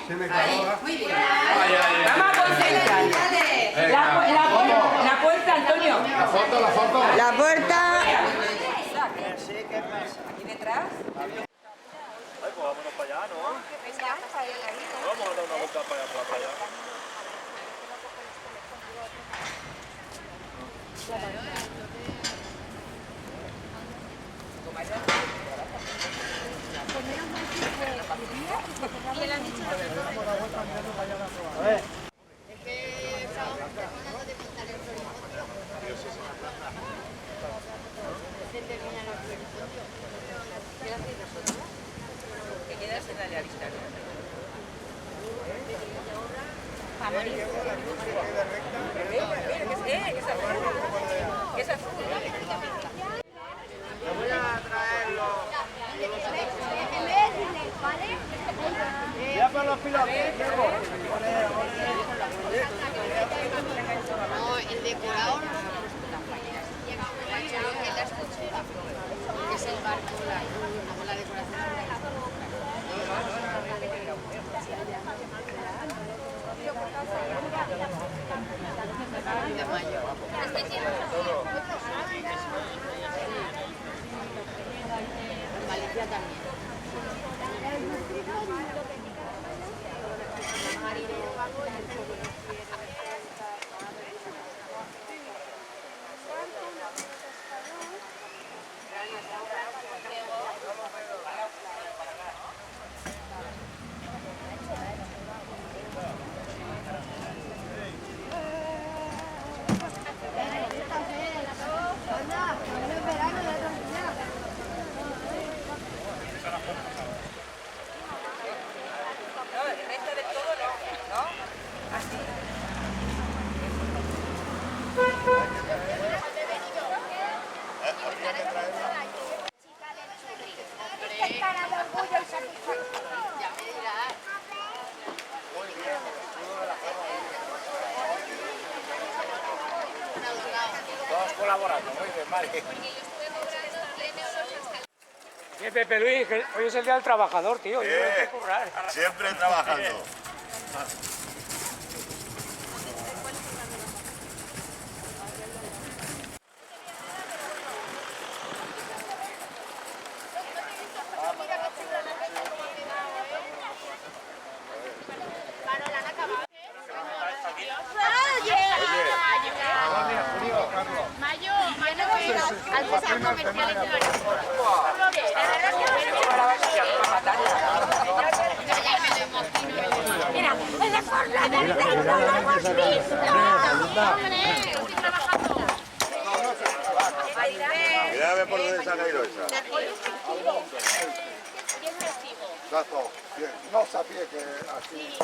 Se me clavó. Muy bien. Vamos a concentrar. La puerta, Antonio. La foto. La puerta. Aquí detrás. Ay, pues vámonos para allá, ¿no? Vamos a dar una vuelta para allá. Que quedas en la vista. Que es azul. Voy a traerlo. Ya para los pilotos. No, el decorador lleva un manchado que es la escuchera, que es el barco, la decoración. De mayo. Valencia también. No, el resto del todo no. ¿No? Así. Todos colaborando, muy bien, vale. Sí, Pepe Luis, que hoy es el día del trabajador, tío. Yo tengo que currar. Siempre trabajando. Al centro comercial de Mira, el de Fortnite del centro lo hemos visto. ¡Hombre! Estoy trabajando. Mira a ver por dónde se ha caído esa. Exacto. Bien. No sabía que así.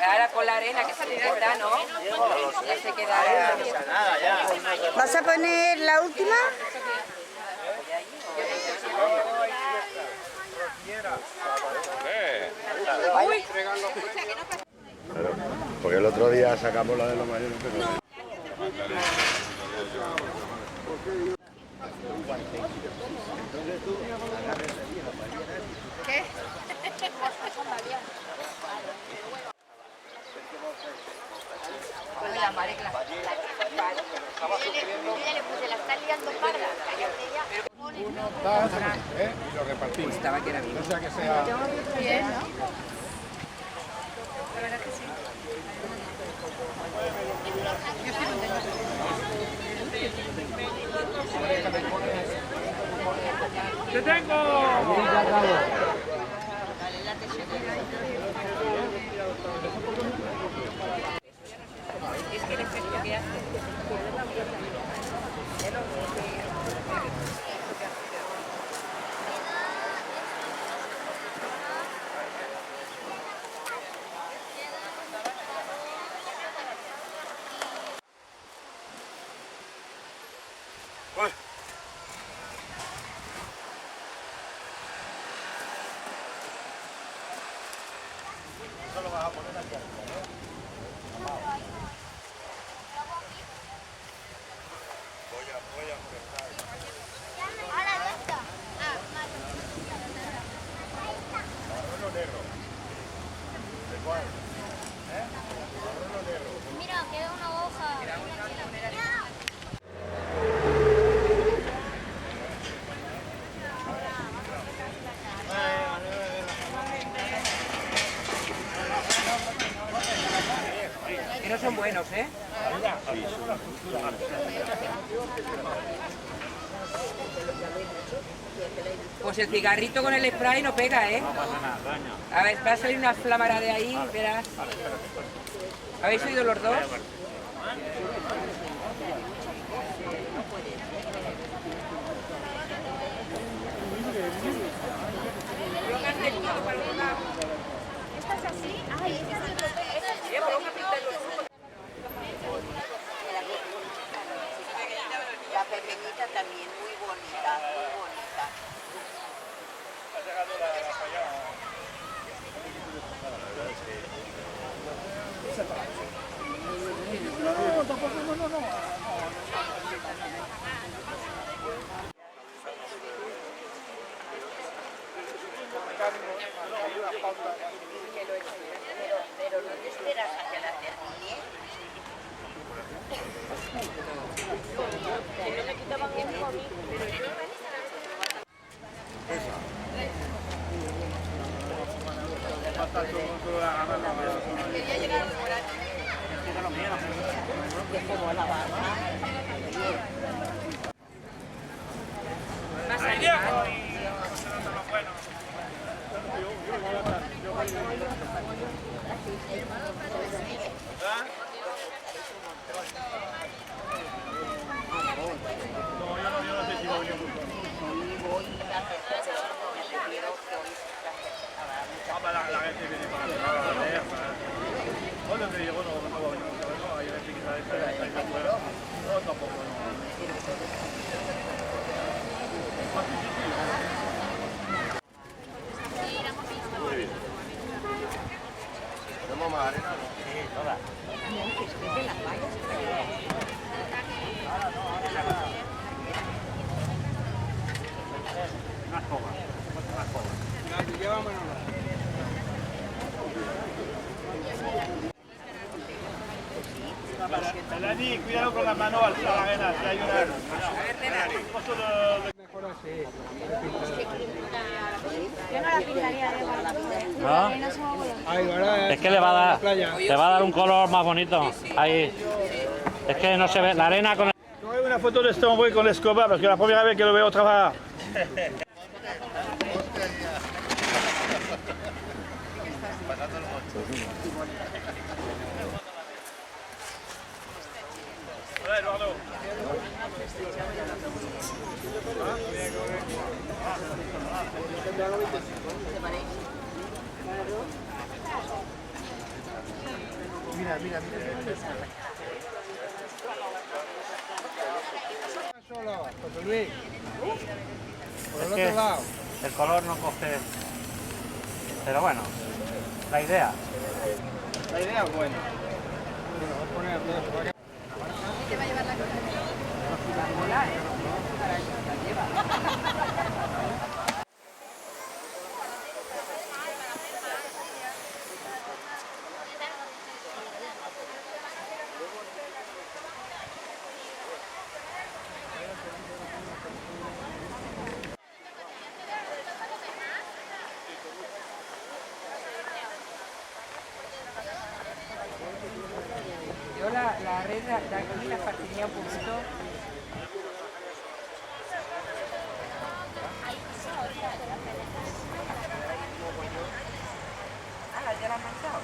Ahora con la arena que se queda, ¿no? Ya se queda. ¿Vas a poner la última? Claro, porque el otro día sacamos la de los mayores, pero... ¿Qué? Con la mare que la yo le puse, la está liando parda. Y lo repartimos. Estaba que era bien. No sea que sea... Bien, ¿no? La verdad que sí. ¡Te tengo! Es que el efecto que hace. son buenos, ¿eh? Pues el cigarrito con el spray no pega, ¿eh? A ver, va a salir una flamara de ahí, verás. ¿Habéis oído los dos? ¿Esta es así? Ay, esta es otro. La pequeñita también, muy bonita, muy bonita. Pero no te esperas a que la termine. Que no me quitaban el móvil, pero yo... Quería llegar por aquí. Más animal. La gente viene para la leer, hoy te digo, no va a venir, no, hay gente que está afuera, no, tampoco, ¿Tenemos más arena? Dani, cuidado con las manos al la arena, si hay una... Mejor así. Yo no la pintaría de ¿No? Ay, ahora Es que le va a dar, playa. te va a dar un color más bonito. Ahí. Es que no se ve la arena con el... Yo hago una foto de este hombre con la escoba, porque es la primera vez que lo veo trabajar. Hola, Eduardo. Solo, José Luis. Por el Es que otro lado. el color no coge... Pero bueno, la idea. La idea es buena. Bueno, voy a poner todo para acá. te va a llevar la Yo la red de aquí la partiría un poquito. Ah, ¿ya la han manchado?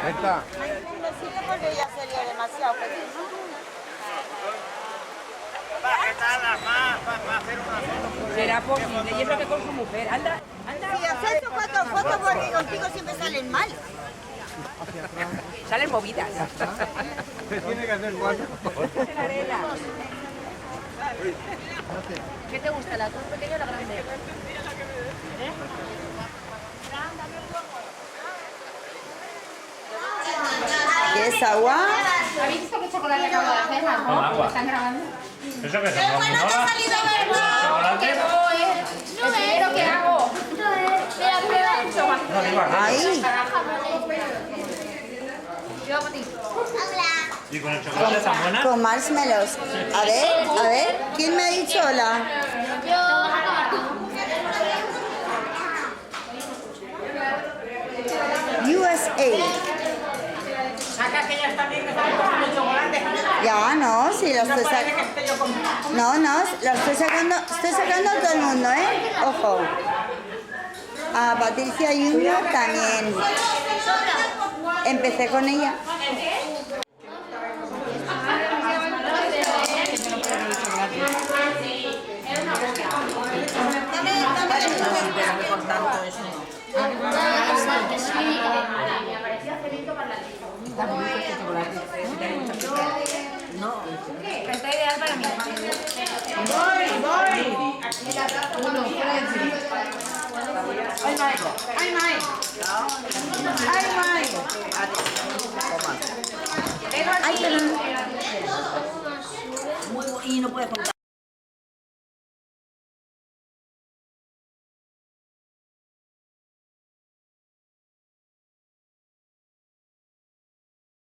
Esta. Porque ya sería demasiado pequeño. Será posible, y es lo que con su mujer. Anda, anda. Si acepto 4 fotos porque contigo siempre salen mal. Salen movidas. Tiene que hacer cuatro. La arena. ¿Qué te gusta, la cruz pequeña o la grande? ¿Qué es agua? ¿Habéis visto qué chocolate acabo de hacer, Con mamá? agua. ¿Están grabando? ¿Eso qué es? ¿Chocolate? No, ¿qué hago? Ahí. ¿Y con el chocolate tan buena? Con marshmallows. A ver. ¿Quién me ha dicho hola? USA. Saca que ya está bien que está comiendo chocolate. Ya, no, sí, lo estoy sacando. No, lo estoy sacando a todo el mundo, ¿eh? Ojo. A Patricia Junior también. Empecé con ella. Está ideal para mí. Ay, perdón. Y no puedes contar.